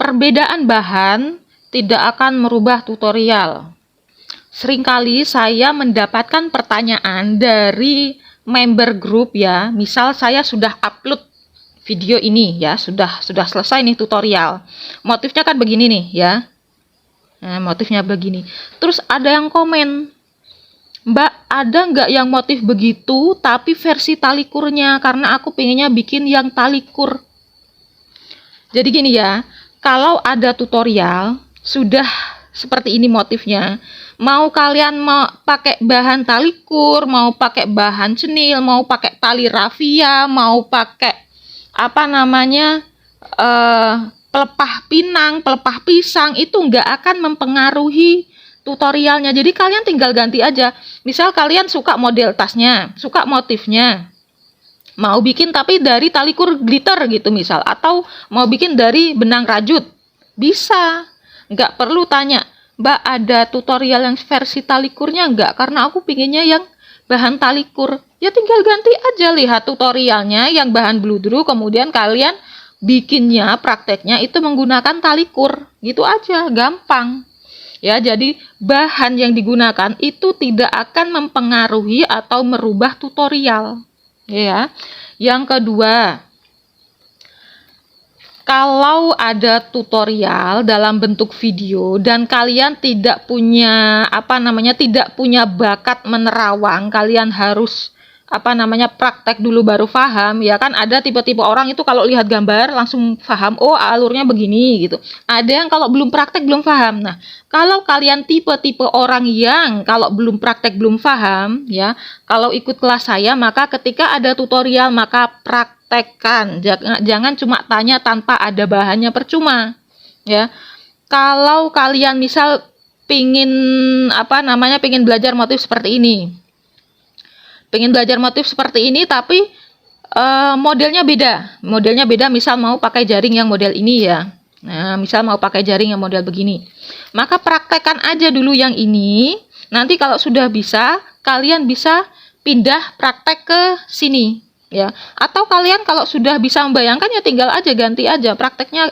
perbedaan bahan tidak akan merubah tutorial. Seringkali saya mendapatkan pertanyaan dari member grup ya, misal saya sudah upload video ini ya, sudah selesai nih tutorial. Motifnya kan begini nih ya. Nah, motifnya begini. Terus ada yang komen, Mbak, ada nggak yang motif begitu tapi versi talikurnya? Karena aku pengennya bikin yang talikur. Jadi gini ya, kalau ada tutorial sudah seperti ini motifnya, mau kalian mau pakai bahan talikur, mau pakai bahan cenil, mau pakai tali rafia, mau pakai apa namanya pelepah pinang, pelepah pisang, itu nggak akan mempengaruhi tutorialnya. Jadi kalian tinggal ganti aja. Misal kalian suka model tasnya, suka motifnya, mau bikin tapi dari talikur glitter gitu misal, atau mau bikin dari benang rajut, bisa. Nggak perlu tanya, Mbak ada tutorial yang versi talikurnya nggak? Karena aku pinginnya yang bahan talikur. Ya tinggal ganti aja, lihat tutorialnya yang bahan bludru, kemudian kalian bikinnya, prakteknya itu menggunakan talikur. Gitu aja, gampang. Ya, jadi bahan yang digunakan itu tidak akan mempengaruhi atau merubah tutorial. Ya. Yang kedua, kalau ada tutorial dalam bentuk video dan kalian tidak punya tidak punya bakat menerawang, kalian harus praktek dulu baru paham ya kan. Ada tipe-tipe orang itu kalau lihat gambar langsung paham, oh alurnya begini gitu. Ada yang kalau belum praktek belum paham. Nah, kalau kalian tipe-tipe orang yang kalau belum praktek belum paham ya, kalau ikut kelas saya maka ketika ada tutorial maka praktekkan. Jangan cuma tanya tanpa ada bahannya, percuma ya. Kalau kalian misal pingin belajar motif seperti ini, tapi modelnya beda, misal mau pakai jaring yang model ini ya. Nah, misal mau pakai jaring yang model begini, maka praktekkan aja dulu yang ini. Nanti kalau sudah bisa, kalian bisa pindah praktek ke sini ya. Atau kalian kalau sudah bisa membayangkan ya tinggal aja ganti aja prakteknya,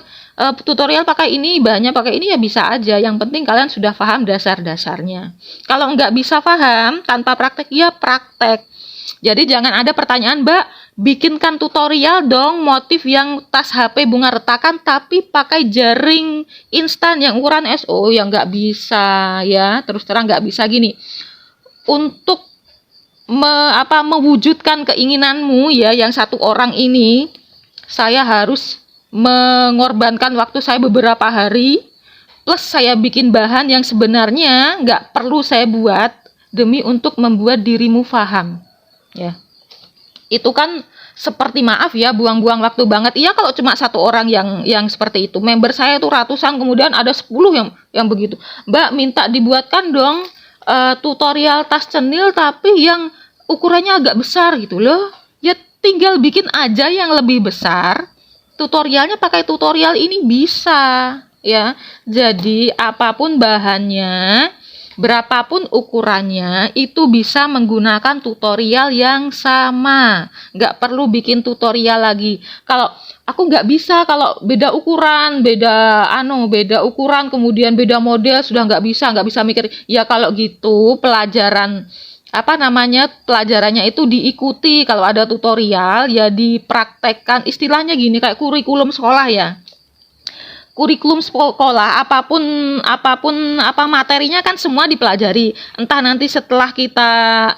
tutorial pakai ini, bahannya pakai ini ya bisa aja. Yang penting kalian sudah paham dasar-dasarnya. Kalau nggak bisa paham tanpa praktek ya praktek. Jadi jangan ada pertanyaan, Mbak, bikinkan tutorial dong motif yang tas HP bunga retakan tapi pakai jaring instan yang ukuran SO. Ya nggak bisa ya, terus terang nggak bisa gini. Untuk mewujudkan keinginanmu ya, yang satu orang ini, saya harus mengorbankan waktu saya beberapa hari, plus saya bikin bahan yang sebenarnya nggak perlu saya buat demi untuk membuat dirimu paham ya. Itu kan seperti, maaf ya, buang-buang waktu banget. Iya kalau cuma satu orang yang seperti itu. Member saya itu ratusan, kemudian ada 10 yang begitu. Mbak, minta dibuatkan dong tutorial tas cenil tapi yang ukurannya agak besar gitu loh. Ya tinggal bikin aja yang lebih besar. Tutorialnya pakai tutorial ini bisa ya. Jadi apapun bahannya, berapapun ukurannya, itu bisa menggunakan tutorial yang sama. Nggak perlu bikin tutorial lagi. Kalau aku nggak bisa, kalau beda ukuran, beda ukuran, kemudian beda model, sudah nggak bisa mikir. Ya kalau gitu pelajarannya itu diikuti. Kalau ada tutorial ya dipraktekkan. Istilahnya gini, kayak kurikulum sekolah ya. Kurikulum sekolah, apapun materinya kan semua dipelajari. Entah nanti setelah kita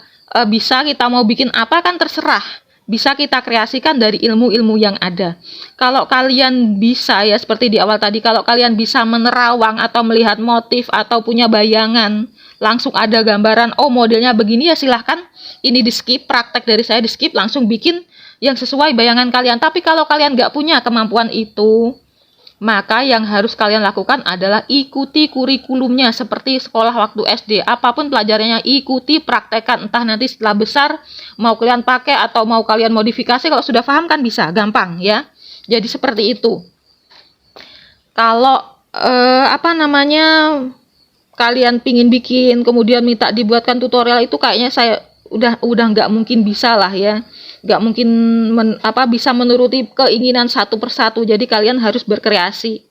kita mau bikin apa kan terserah. Bisa kita kreasikan dari ilmu-ilmu yang ada. Kalau kalian bisa ya, seperti di awal tadi, kalau kalian bisa menerawang atau melihat motif atau punya bayangan, langsung ada gambaran, oh modelnya begini, ya silahkan ini di skip, praktek dari saya di skip, langsung bikin yang sesuai bayangan kalian. Tapi kalau kalian nggak punya kemampuan itu, maka yang harus kalian lakukan adalah ikuti kurikulumnya seperti sekolah waktu SD. Apapun pelajarannya ikuti, praktekkan. Entah nanti setelah besar mau kalian pakai atau mau kalian modifikasi, kalau sudah paham kan bisa, gampang ya. Jadi seperti itu. Kalau kalian pingin bikin kemudian minta dibuatkan tutorial, itu kayaknya saya udah nggak mungkin bisa lah ya. Nggak mungkin bisa menuruti keinginan satu persatu. Jadi kalian harus berkreasi.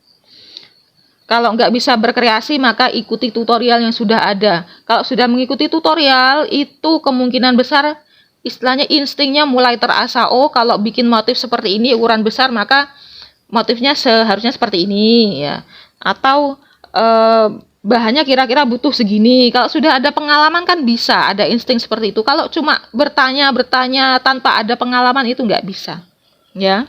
Kalau nggak bisa berkreasi, maka ikuti tutorial yang sudah ada. Kalau sudah mengikuti tutorial, itu kemungkinan besar istilahnya instingnya mulai terasa. Oh, kalau bikin motif seperti ini ukuran besar, maka motifnya seharusnya seperti ini ya. Atau bahannya kira-kira butuh segini. Kalau sudah ada pengalaman kan bisa ada insting seperti itu. Kalau cuma bertanya tanpa ada pengalaman itu nggak bisa ya.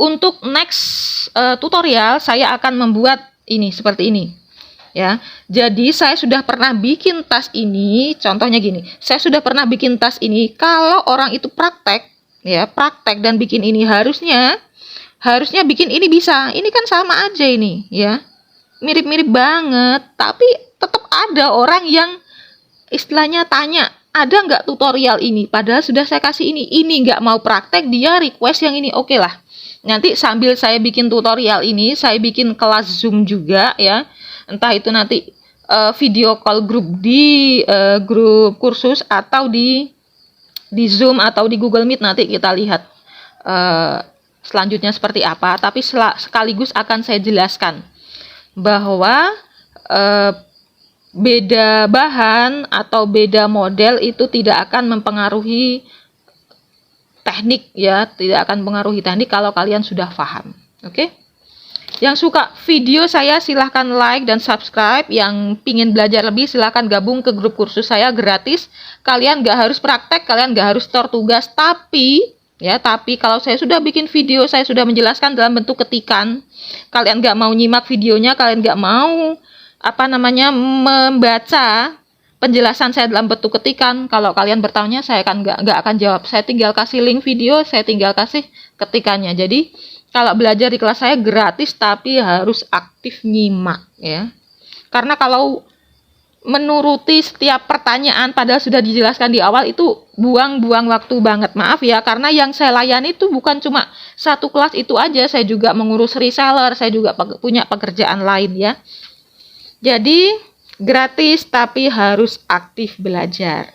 Untuk next tutorial saya akan membuat ini seperti ini ya. Jadi saya sudah pernah bikin tas ini, contohnya gini, saya sudah pernah bikin tas ini. Kalau orang itu praktek ya, praktek dan bikin ini harusnya bikin ini bisa. Ini kan sama aja ini ya, mirip-mirip banget, tapi tetap ada orang yang istilahnya tanya, ada nggak tutorial ini, padahal sudah saya kasih ini nggak mau praktek, dia request yang ini. Oke lah, nanti sambil saya bikin tutorial ini, saya bikin kelas Zoom juga ya, entah itu nanti video call grup di grup kursus atau di Zoom atau di Google Meet, nanti kita lihat selanjutnya seperti apa, tapi sekaligus akan saya jelaskan bahwa beda bahan atau beda model itu tidak akan mempengaruhi teknik ya, tidak akan mempengaruhi teknik kalau kalian sudah paham. Oke? Yang suka video saya silahkan like dan subscribe. Yang pingin belajar lebih silahkan gabung ke grup kursus saya gratis. Kalian nggak harus praktek, kalian nggak harus store tugas, tapi kalau saya sudah bikin video, saya sudah menjelaskan dalam bentuk ketikan, kalian nggak mau nyimak videonya, kalian nggak mau membaca penjelasan saya dalam bentuk ketikan, kalau kalian bertanya saya akan nggak akan jawab. Saya tinggal kasih link video, saya tinggal kasih ketikannya. Jadi kalau belajar di kelas saya gratis, tapi harus aktif nyimak ya. Karena kalau menuruti setiap pertanyaan padahal sudah dijelaskan di awal, itu buang-buang waktu banget. Maaf ya, karena yang saya layani itu bukan cuma satu kelas itu aja, saya juga mengurus reseller, saya juga punya pekerjaan lain ya. Jadi gratis tapi harus aktif belajar.